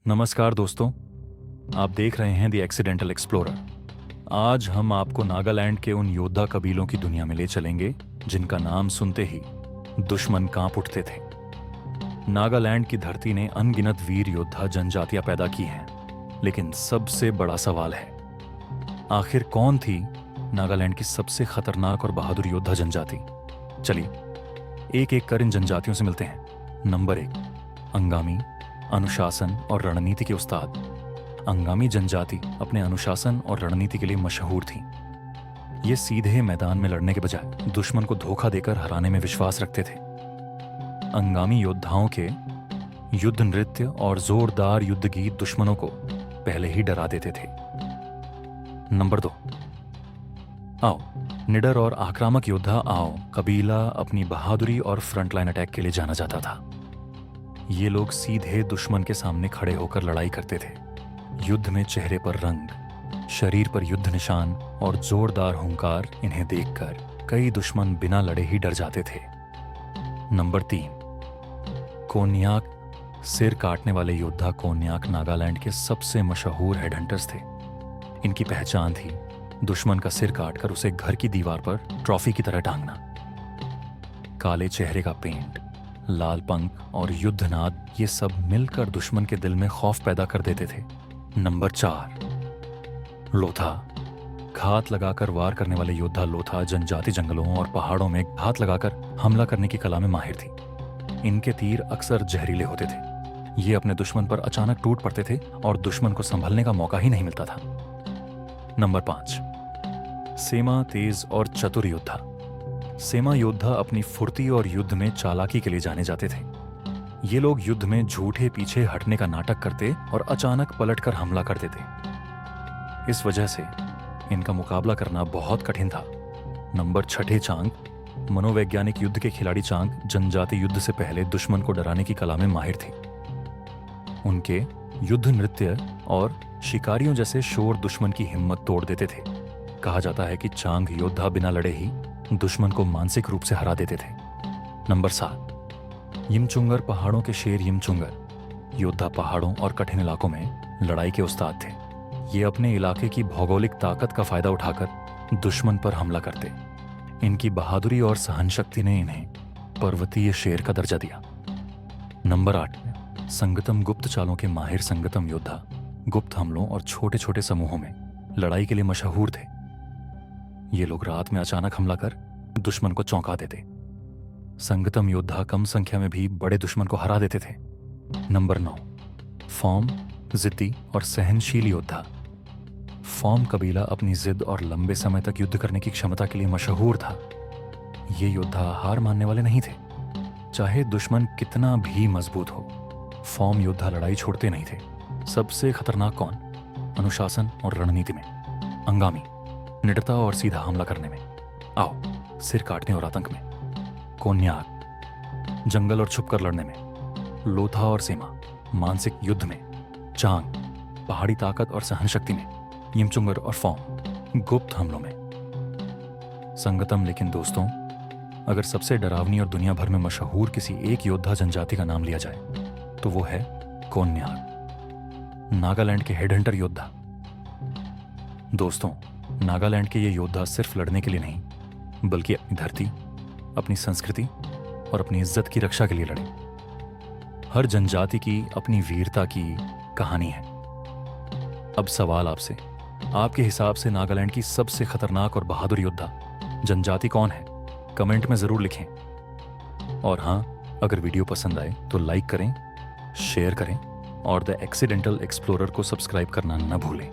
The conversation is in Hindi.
नमस्कार दोस्तों, आप देख रहे हैं द एक्सीडेंटल एक्सप्लोरर। आज हम आपको नागालैंड के उन योद्धा कबीलों की दुनिया में ले चलेंगे जिनका नाम सुनते ही दुश्मन कांप उठते थे। नागालैंड की धरती ने अनगिनत वीर योद्धा जनजातियां पैदा की हैं, लेकिन सबसे बड़ा सवाल है, आखिर कौन थी नागालैंड की सबसे खतरनाक और बहादुर योद्धा जनजाति? चलिए एक एक कर इन जनजातियों से मिलते हैं। नंबर 1, अंगामी, अनुशासन और रणनीति के उस्ताद। अंगामी जनजाति अपने अनुशासन और रणनीति के लिए मशहूर थी। ये सीधे मैदान में लड़ने के बजाय दुश्मन को धोखा देकर हराने में विश्वास रखते थे। अंगामी योद्धाओं के युद्ध नृत्य और जोरदार युद्ध गीत दुश्मनों को पहले ही डरा देते थे। नंबर 2, आओ, निडर और आक्रामक योद्धा आओ कबीला अपनी बहादुरी और फ्रंटलाइन अटैक के लिए जाना जाता था। ये लोग सीधे दुश्मन के सामने खड़े होकर लड़ाई करते थे। युद्ध में चेहरे पर रंग, शरीर पर युद्ध निशान और जोरदार हुंकार इन्हें देखकर कई दुश्मन बिना लड़े ही डर जाते थे। नंबर 3, कोन्याक, सिर काटने वाले योद्धा कोन्याक नागालैंड के सबसे मशहूर हेडहंटर्स थे। इनकी पहचान थी दुश्मन का सिर काटकर उसे घर की दीवार पर ट्रॉफी की तरह टांगना। काले चेहरे का पेंट, लाल पंख और युद्धनाद, ये सब मिलकर दुश्मन के दिल में खौफ पैदा कर देते थे। नंबर 4, लोथा, घात लगाकर वार करने वाले योद्धा लोथा जनजाति जंगलों और पहाड़ों में घात लगाकर हमला करने की कला में माहिर थी। इनके तीर अक्सर जहरीले होते थे। ये अपने दुश्मन पर अचानक टूट पड़ते थे और दुश्मन को संभलने का मौका ही नहीं मिलता था। नंबर 5, सेमा, तेज और चतुर योद्धा। सेमा योद्धा अपनी फुर्ती और युद्ध में चालाकी के लिए जाने जाते थे। ये लोग युद्ध में झूठे पीछे हटने का नाटक करते और अचानक पलटकर हमला कर देते। इस वजह से इनका मुकाबला करना बहुत कठिन था। नंबर 6, चांग, मनोवैज्ञानिक युद्ध के खिलाड़ी चांग जनजाति युद्ध से पहले दुश्मन को डराने की कला में माहिर थे। उनके युद्ध नृत्य और शिकारियों जैसे शोर दुश्मन की हिम्मत तोड़ देते थे। कहा जाता है कि चांग योद्धा बिना लड़े ही दुश्मन को मानसिक रूप से हरा देते थे। नंबर 7, यिमचुंगर, पहाड़ों के शेर यिमचुंगर योद्धा पहाड़ों और कठिन इलाकों में लड़ाई के उस्ताद थे। ये अपने इलाके की भौगोलिक ताकत का फायदा उठाकर दुश्मन पर हमला करते। इनकी बहादुरी और सहनशक्ति ने इन्हें पर्वतीय शेर का दर्जा दिया। नंबर 8, संगतम, गुप्त चालों के माहिर संगतम योद्धा गुप्त हमलों और छोटे छोटे समूहों में लड़ाई के लिए मशहूर थे। ये लोग रात में अचानक हमला कर दुश्मन को चौंका देते। संगतम योद्धा कम संख्या में भी बड़े दुश्मन को हरा देते थे। नंबर 9, फॉर्म, जिद्दी और सहनशील योद्धा। फॉर्म कबीला अपनी जिद और लंबे समय तक युद्ध करने की क्षमता के लिए मशहूर था। ये योद्धा हार मानने वाले नहीं थे, चाहे दुश्मन कितना भी मजबूत हो। फॉर्म योद्धा लड़ाई छोड़ते नहीं थे। सबसे खतरनाक कौन? अनुशासन और रणनीति में अंगामी, निडरता और सीधा हमला करने में आओ, सिर काटने और आतंक में कोन्याक, जंगल और छुपकर लड़ने में लोथा और सेमा, मानसिक युद्ध में चांग, पहाड़ी ताकत और सहनशक्ति में यिमचुंगर और फॉर्म, गुप्त हमलों में संगतम। लेकिन दोस्तों, अगर सबसे डरावनी और दुनिया भर में मशहूर किसी एक योद्धा जनजाति का नाम लिया जाए तो वो है कोन्याक, नागालैंड के हेडहंटर योद्धा। दोस्तों, नागालैंड के ये योद्धा सिर्फ लड़ने के लिए नहीं, बल्कि अपनी धरती, अपनी संस्कृति और अपनी इज्जत की रक्षा के लिए लड़े। हर जनजाति की अपनी वीरता की कहानी है। अब सवाल आपसे, आपके हिसाब से नागालैंड की सबसे खतरनाक और बहादुर योद्धा जनजाति कौन है? कमेंट में जरूर लिखें। और हाँ, अगर वीडियो पसंद आए तो लाइक करें, शेयर करें और द एक्सीडेंटल एक्सप्लोरर को सब्सक्राइब करना न भूलें।